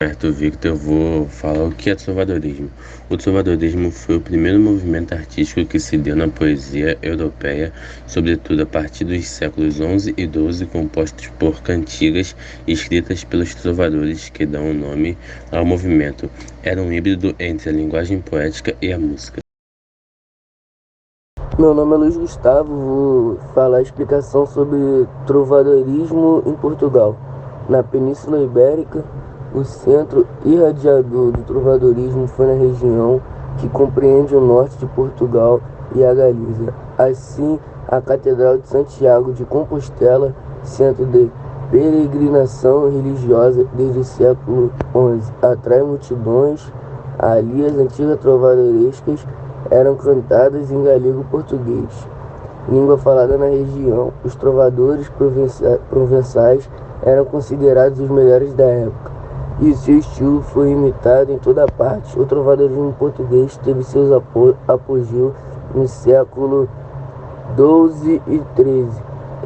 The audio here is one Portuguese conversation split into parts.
Certo, Victor, eu vou falar o que é trovadorismo. O trovadorismo foi o primeiro movimento artístico que se deu na poesia europeia, sobretudo a partir dos séculos XI e XII, compostos por cantigas escritas pelos trovadores que dão o nome ao movimento. Era um híbrido entre a linguagem poética e a música. Meu nome é Luiz Gustavo, vou falar a explicação sobre trovadorismo em Portugal. Na Península Ibérica, o centro irradiador do trovadorismo foi na região que compreende o norte de Portugal e a Galiza. Assim, a Catedral de Santiago de Compostela, centro de peregrinação religiosa desde o século XI, atrai multidões. Ali, as antigas trovadorescas eram cantadas em galego-português, língua falada na região. Os trovadores provençais eram considerados os melhores da época, e seu estilo foi imitado em toda parte. O trovadorismo português teve seus apogeu no século XII e XIII,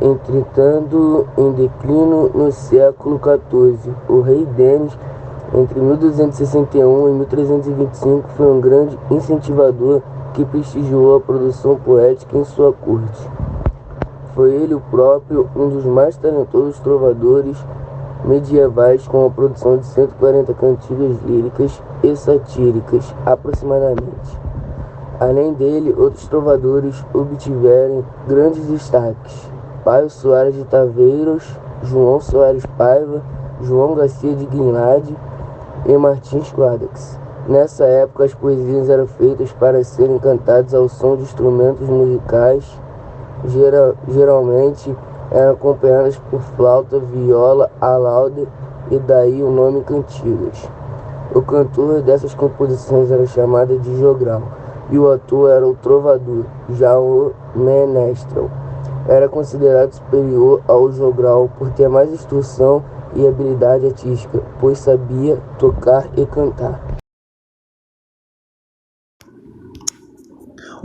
entretanto em declínio no século XIV. O rei Denis, entre 1261 e 1325, foi um grande incentivador que prestigiou a produção poética em sua corte. Foi ele o próprio um dos mais talentosos trovadores medievais, com a produção de 140 cantigas líricas e satíricas, aproximadamente. Além dele, outros trovadores obtiveram grandes destaques: Paio Soares de Taveiros, João Soares Paiva, João Garcia de Guinlade e Martins Quadros. Nessa época, as poesias eram feitas para serem cantadas ao som de instrumentos musicais, geralmente eram acompanhadas por flauta, viola, alaúde, e daí o nome cantigas. O cantor dessas composições era chamado de jogral, e o autor era o trovador. Já o menestrel era considerado superior ao jogral por ter mais instrução e habilidade artística, pois sabia tocar e cantar.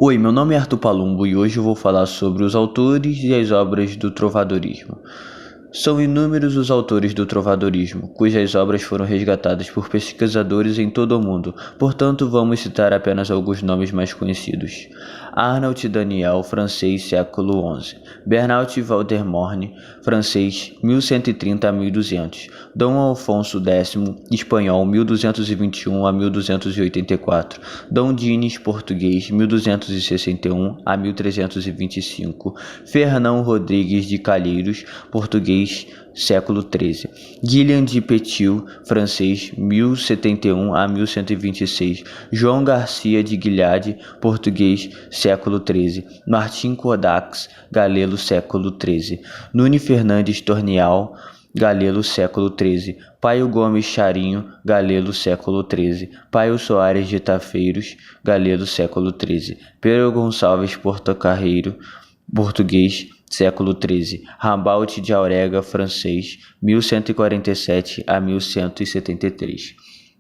Oi, meu nome é Arthur Palumbo e hoje eu vou falar sobre os autores e as obras do trovadorismo. São inúmeros os autores do trovadorismo, cujas obras foram resgatadas por pesquisadores em todo o mundo, portanto vamos citar apenas alguns nomes mais conhecidos. Arnaut Daniel, francês, século XI. Bernard Valdemorne, francês, 1130 a 1200. Dom Alfonso X, espanhol, 1221 a 1284. Dom Dines, português, 1261 a 1325. Fernão Rodrigues de Calheiros, português, século XIII. Guilhem de Petil, francês, 1071 a 1126. João Garcia de Guilhade, português, século XIII. Martim Codax, galelo, século XIII. Nune Fernandes Torneal, galelo, século XIII. Paio Gomes Charinho, galelo, século XIII. Paio Soares de Tafeiros, galelo, século XIII. Pedro Gonçalves Portocarreiro, português, século XIII. Rambaut de Aurega, francês, 1147 a 1173.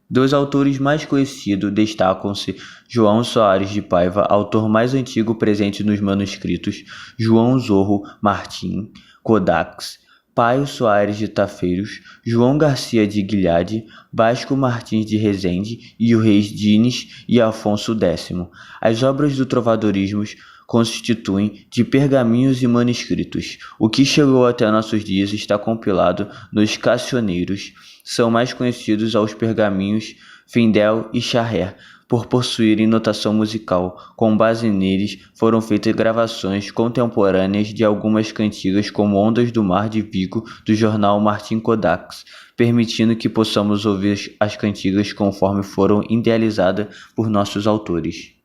Dos autores mais conhecidos destacam-se João Soares de Paiva, autor mais antigo presente nos manuscritos, João Zorro Martim Codax, Paio Soares de Tafeiros, João Garcia de Guilhade, Vasco Martins de Rezende e o Reis Dines e Afonso X. As obras do trovadorismo constituem de pergaminhos e manuscritos. O que chegou até nossos dias está compilado nos Cassioneiros. São mais conhecidos aos pergaminhos Findel e Charrer, por possuírem notação musical. Com base neles, foram feitas gravações contemporâneas de algumas cantigas como Ondas do Mar de Vigo, do jornal Martim Codax, permitindo que possamos ouvir as cantigas conforme foram idealizadas por nossos autores.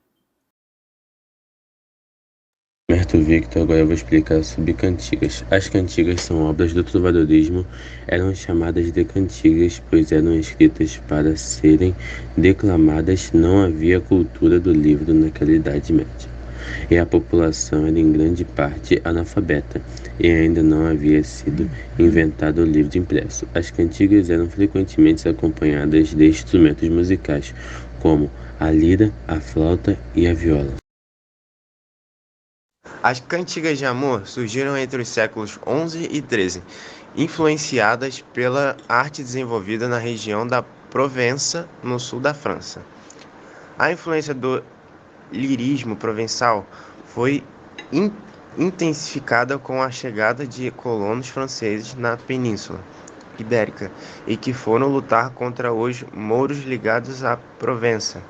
Certo, Victor, agora eu vou explicar sobre cantigas. As cantigas são obras do trovadorismo, eram chamadas de cantigas, pois eram escritas para serem declamadas. Não havia cultura do livro naquela Idade Média, e a população era em grande parte analfabeta, e ainda não havia sido inventado o livro impresso. As cantigas eram frequentemente acompanhadas de instrumentos musicais, como a lira, a flauta e a viola. As cantigas de amor surgiram entre os séculos XI e XIII, influenciadas pela arte desenvolvida na região da Provença, no sul da França. A influência do lirismo provençal foi intensificada com a chegada de colonos franceses na Península Ibérica e que foram lutar contra os mouros ligados à Provença.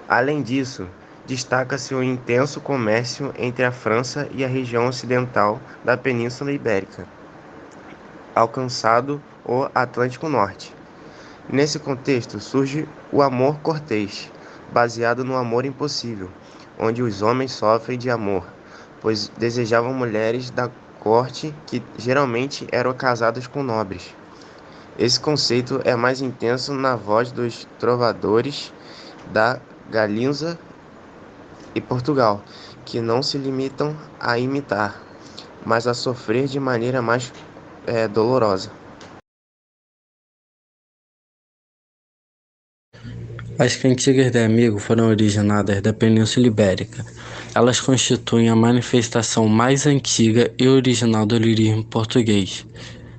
Além disso, destaca-se o intenso comércio entre a França e a região ocidental da Península Ibérica, alcançado o Atlântico Norte. Nesse contexto surge o amor cortês, baseado no amor impossível, onde os homens sofrem de amor, pois desejavam mulheres da corte que geralmente eram casadas com nobres. Esse conceito é mais intenso na voz dos trovadores da Galiza e Portugal, que não se limitam a imitar, mas a sofrer de maneira mais dolorosa. As cantigas de amigo foram originadas da Península Ibérica. Elas constituem a manifestação mais antiga e original do lirismo português.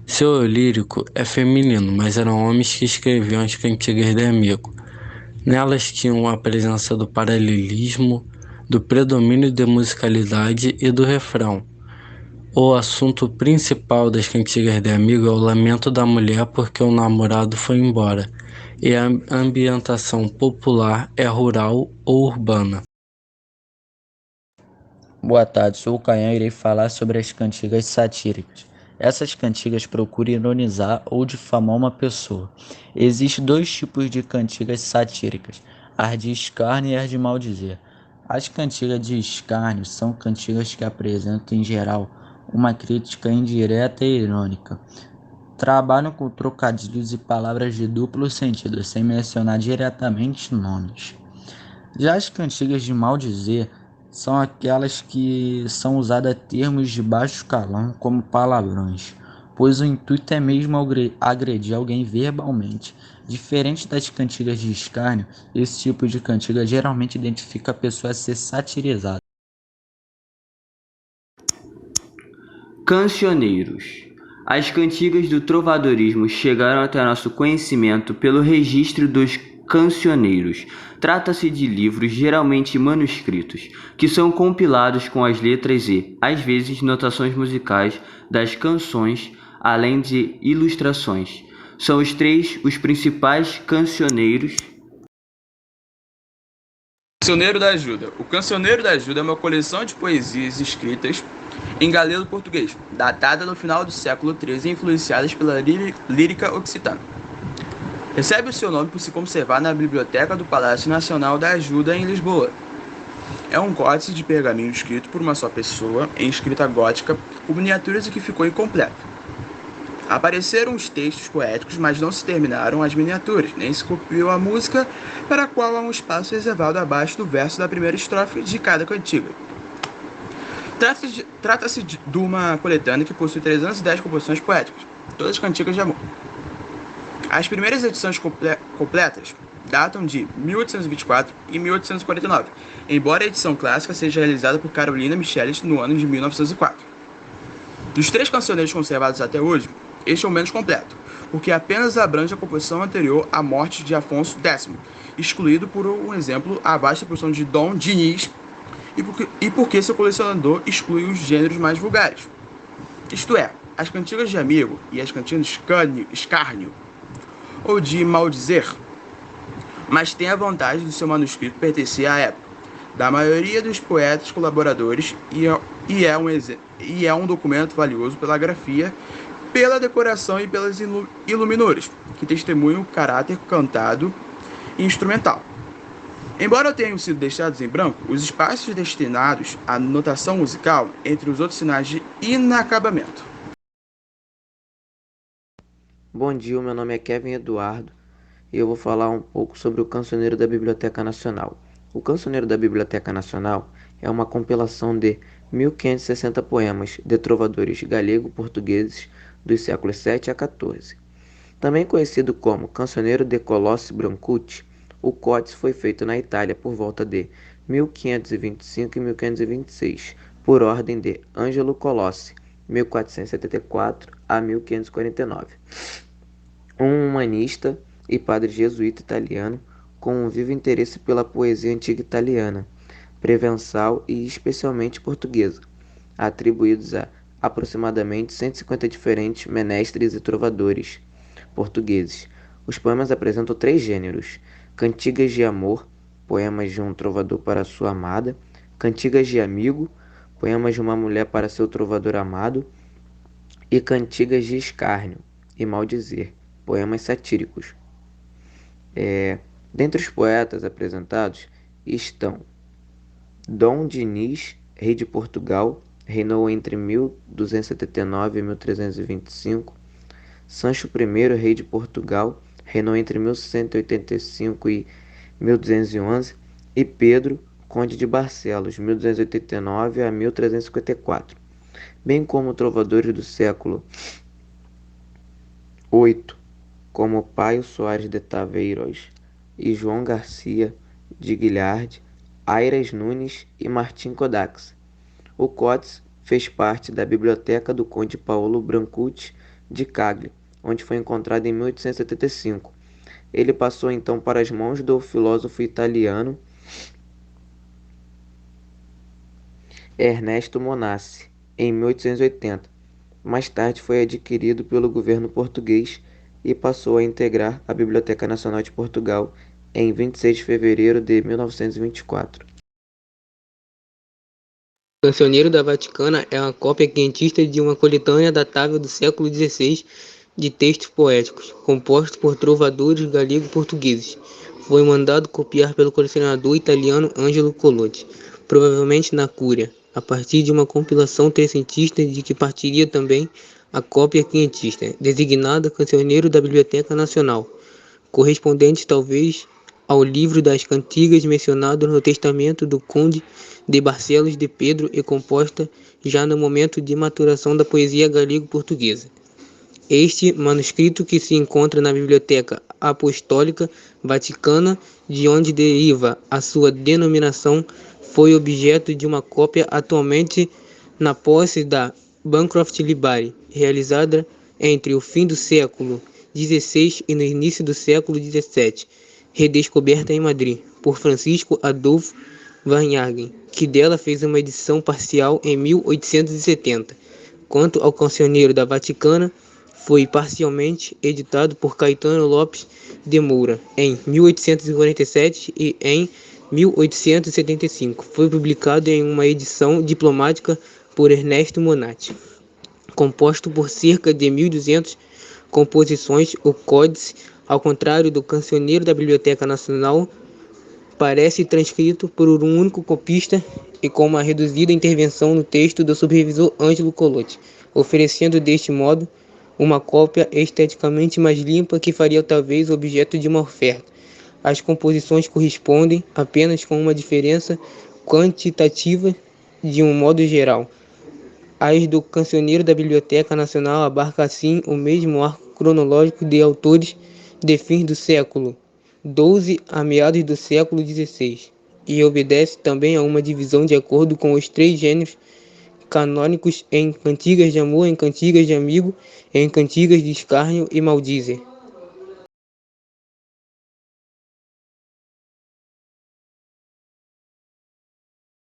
Seu eu lírico é feminino, mas eram homens que escreviam as cantigas de amigo. Nelas tinham a presença do paralelismo, do predomínio de musicalidade e do refrão. O assunto principal das cantigas de amigo é o lamento da mulher porque o namorado foi embora, e a ambientação popular é rural ou urbana. Boa tarde, sou o Caian e irei falar sobre as cantigas satíricas. Essas cantigas procuram ironizar ou difamar uma pessoa. Existem dois tipos de cantigas satíricas, as de escárnio e as de maldizer. As cantigas de escárnio são cantigas que apresentam, em geral, uma crítica indireta e irônica. Trabalham com trocadilhos e palavras de duplo sentido, sem mencionar diretamente nomes. Já as cantigas de maldizer são aquelas que são usadas termos de baixo calão como palavrões, pois o intuito é mesmo agredir alguém verbalmente. Diferente das cantigas de escárnio, esse tipo de cantiga geralmente identifica a pessoa a ser satirizada. Cancioneiros. As cantigas do trovadorismo chegaram até nosso conhecimento pelo registro dos cancioneiros. Trata-se de livros geralmente manuscritos, que são compilados com as letras e, às vezes, notações musicais das canções, além de ilustrações. São os principais cancioneiros. Cancioneiro da Ajuda. O Cancioneiro da Ajuda é uma coleção de poesias escritas em galego português, datada no final do século XIII e influenciadas pela lírica occitana. Recebe o seu nome por se conservar na Biblioteca do Palácio Nacional da Ajuda, em Lisboa. É um códice de pergaminho escrito por uma só pessoa, em escrita gótica, com miniaturas e que ficou incompleto. Apareceram os textos poéticos, mas não se terminaram as miniaturas, nem se copiou a música, para a qual há um espaço reservado abaixo do verso da primeira estrofe de cada cantiga. Trata-se de uma coletânea que possui 310 composições poéticas, todas cantigas de amor. As primeiras edições completas datam de 1824 e 1849, embora a edição clássica seja realizada por Carolina Michelis no ano de 1904. Dos 3 cancioneiros conservados até hoje, este é o menos completo, porque apenas abrange a composição anterior à morte de Afonso X, excluído por um exemplo a vasta produção de Dom Diniz, e porque seu colecionador exclui os gêneros mais vulgares. Isto é, as cantigas de amigo e as cantigas de escárnio ou de maldizer, mas tem a vantagem do seu manuscrito pertencer à época da maioria dos poetas colaboradores e é um documento valioso pela grafia, pela decoração e pelas iluminuras, que testemunham o caráter cantado e instrumental. Embora tenham sido deixados em branco, os espaços destinados à notação musical, entre os outros sinais de inacabamento. Bom dia, meu nome é Kevin Eduardo e eu vou falar um pouco sobre o Cancioneiro da Biblioteca Nacional. O Cancioneiro da Biblioteca Nacional é uma compilação de 1560 poemas de trovadores galego-portugueses dos séculos 7 a 14. Também conhecido como Cancioneiro de Colossi Brancucci, o códice foi feito na Itália por volta de 1525 e 1526, por ordem de Angelo Colossi, 1474 a 1549, um humanista e padre jesuíta italiano com um vivo interesse pela poesia antiga italiana, provençal e especialmente portuguesa, atribuídos a aproximadamente 150 diferentes menestres e trovadores portugueses. Os poemas apresentam 3 gêneros: cantigas de amor, poemas de um trovador para sua amada; cantigas de amigo, poemas de uma mulher para seu trovador amado; e cantigas de escárnio e maldizer, poemas satíricos. Dentre os poetas apresentados estão Dom Dinis, rei de Portugal, reinou entre 1279 e 1325. Sancho I, rei de Portugal, reinou entre 1185 e 1211. E Pedro, conde de Barcelos, 1289 a 1354. Bem como trovadores do século VIII, como Paio Soares de Taveiros e João Garcia de Guilhard, Aires Nunes e Martim Codax. O Códice fez parte da biblioteca do conde Paulo Brancucci de Cagli, onde foi encontrado em 1875. Ele passou então para as mãos do filósofo italiano Ernesto Monassi, em 1880. Mais tarde foi adquirido pelo governo português e passou a integrar a Biblioteca Nacional de Portugal em 26 de fevereiro de 1924. O Cancioneiro da Vaticana é uma cópia quentista de uma coletânea datável do século XVI de textos poéticos, compostos por trovadores galego-portugueses. Foi mandado copiar pelo colecionador italiano Angelo Colotti, provavelmente na Cúria, a partir de uma compilação trecentista de que partiria também a cópia quentista, designada Cancioneiro da Biblioteca Nacional, correspondente talvez ao livro das cantigas mencionado no testamento do conde de Barcelos de Pedro e composta já no momento de maturação da poesia galego-portuguesa. Este manuscrito, que se encontra na Biblioteca Apostólica Vaticana, de onde deriva a sua denominação, foi objeto de uma cópia atualmente na posse da Bancroft Library, realizada entre o fim do século XVI e no início do século XVII, redescoberta em Madrid por Francisco Adolfo Varnhagen, que dela fez uma edição parcial em 1870. Quanto ao Cancioneiro da Vaticana, foi parcialmente editado por Caetano Lopes de Moura em 1847 e em 1875. Foi publicado em uma edição diplomática por Ernesto Monati. Composto por cerca de 1.200 composições, o Códice, ao contrário do Cancioneiro da Biblioteca Nacional, parece transcrito por um único copista e com uma reduzida intervenção no texto do supervisor Ângelo Colotti, oferecendo deste modo uma cópia esteticamente mais limpa que faria talvez objeto de uma oferta. As composições correspondem apenas com uma diferença quantitativa de um modo geral. As do Cancioneiro da Biblioteca Nacional abarca assim o mesmo arco cronológico de autores de fins do século XII a meados do século XVI, e obedece também a uma divisão de acordo com os 3 gêneros canônicos em cantigas de amor, em cantigas de amigo, em cantigas de escárnio e maldizer.